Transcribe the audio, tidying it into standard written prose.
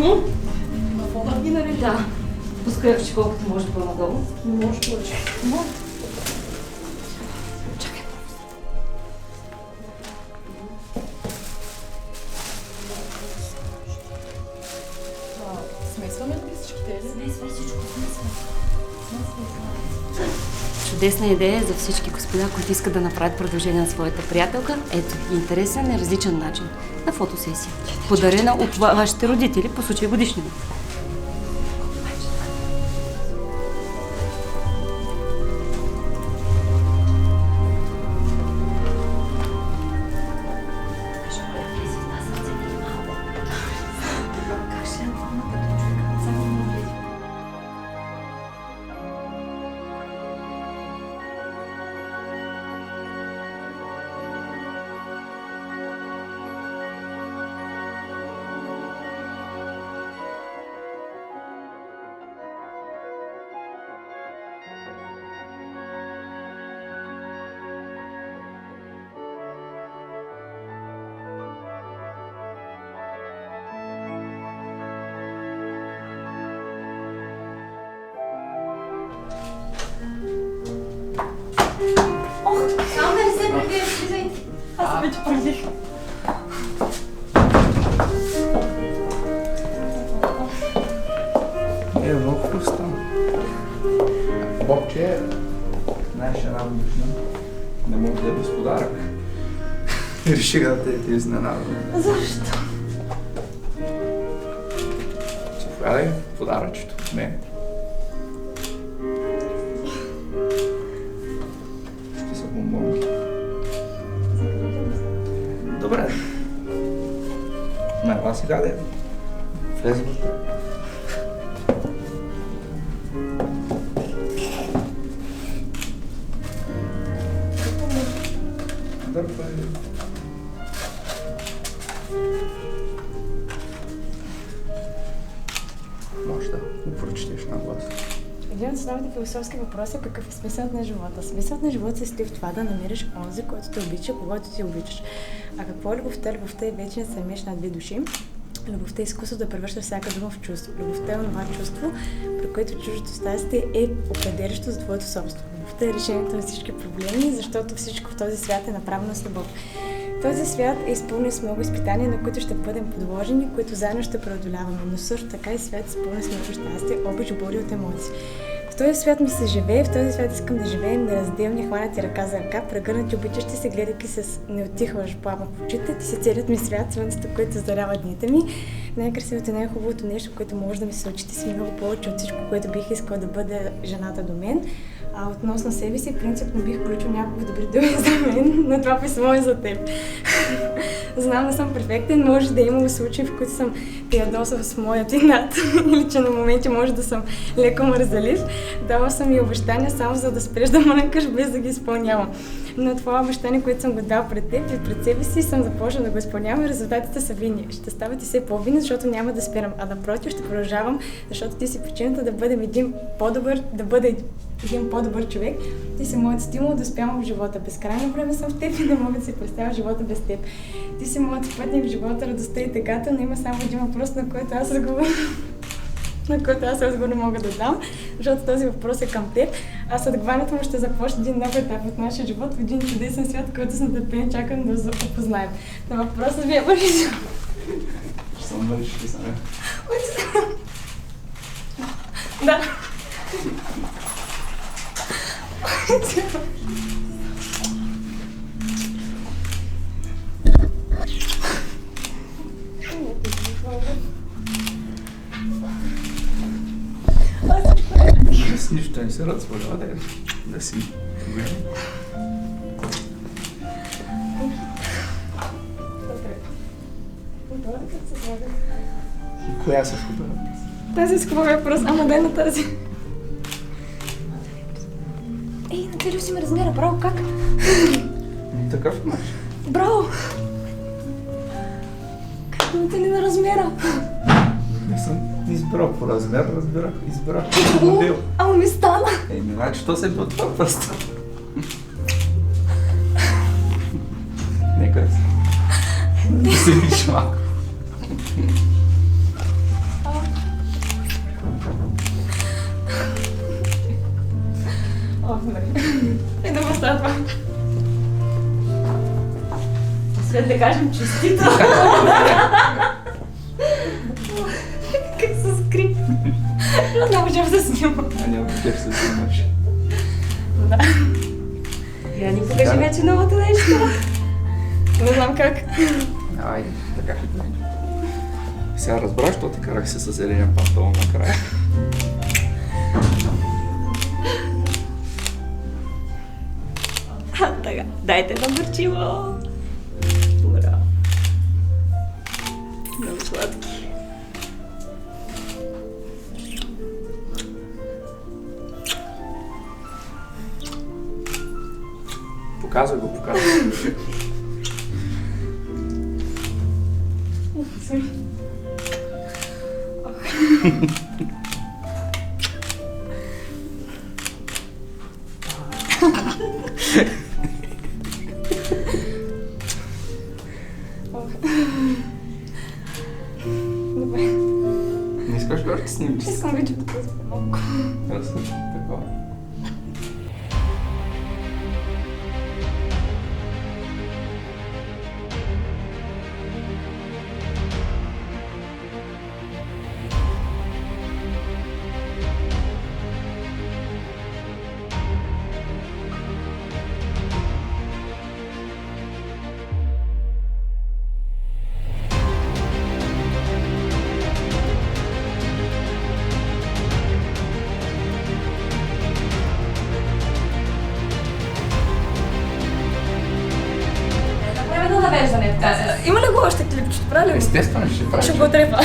На фона ги нали? Да. Пускай ръчи колкото може по-надолу. Не може повече. Чакай. Смесваме ли всичките? Смесвай всичко, смесвай. Чудесна идея за всички господа, които искат да направят продължение на своята приятелка. Ето, интересен и различен начин на фотосесия. Подарена от вашите родители по случай годишнина. Само да не се прибиеш, слизайте. Аз вече пърдих. Много хубаво стана. Бобче, знаеш, една годишна не мога да е без подарък. Реших да те изненадам. Защо? Заповядай подаръчето от мен. Ще са бомбонки. Добре. Ела сега да влезе вътре. Дърпай. Може да го прочетеш на глас. Един от основните философски въпроси е какъв е смисълът на живота. Смисълът на живота се стои в това да намериш онзи, който те обича, когато ти обичаш. А какво е любовта? Любовта е вечният съмеш на две души. Любовта е изкуство да превръща всяка дума в чувство. Любовта е онова чувство, при което чуждото щастие е определящо за твоето собствено. Любовта е решението на всички проблеми, защото всичко в този свят е направено с любов. Този свят е изпълнен с много изпитания, на които ще бъдем подложени, които заедно ще преодоляваме, но също така и свят е изпълнен с много щастие, обич, боли от емоции. В този свят ми се живее, в този свят искам да живеем неразделни, хванати ръка за ръка, прегърнати, обичащи се, гледайки с неотихващ пламък в очите. Ти си целият ми свят, слънцето, което зарява дните ми. Най-красивото и най-хубавото нещо, което може да ми се случи, ти си много повече от всичко, което бих искала да бъде жената до мен. А относно себе си, принципно бих включил няколко добри думи за мен, но това писмо е за теб. Знам, не съм перфектен, може да има случаи, в които съм те ядосал с моят инат, или че на моменти може да съм леко мързалив. Дала съм и обещания само за да спреш да мрънкаш, без да ги изпълнявам. Но това обещание, което съм го дал пред теб и пред себе си, съм започнала да го изпълнявам и резултатите са винни. Ще стават и все по-винни, защото няма да спирам, а напротив ще продължавам, защото ти си причината да бъдем един по-добър човек. Ти си моят стимул да успявам в живота. Безкрайно време съм в теб и не мога да си представя живота без теб. Ти си моят спътник в живота, радостта и тъгата, но има само един въпрос, на който аз разговор не мога да дам, защото този въпрос е към теб. А с отговарянето му ще започне един нов етап от нашия живот в един чудесен свят, който с нетърпение чакам да опознаем. На въпросът ви е върши. Ще съм върши ли съм? Да. С нищо не се разполява, да си добре. Коя се скупа? Тази скупа въпрос, ама дай на тази. Ей, накъде си ме размера, браво, как? Такъв имаш. Браво! Как да те на размера? Не съм избрал по размер, избрах по модел. Ама ми стана! Значи то се е това просто. Нека да се видиш малко. кажем честито. Как се скри. Не можем да снимам. А няма да те се снимаш. Да. Я ни покажи вече новото нещо. Не знам как. Айде, така. Сега разбраш, що те карах се с зеления панталон накрая. Така, дайте едно бърчило. Ура. Много сладки. Показвай го, показвай. Сори. Добре. Не искаш ли още снимки? Искам вече да пусна малко. Разсъж, такова. Време да навеждане. Има ли го още клипчето? Правили ли? Естествено ще правиш. Ще го трепа.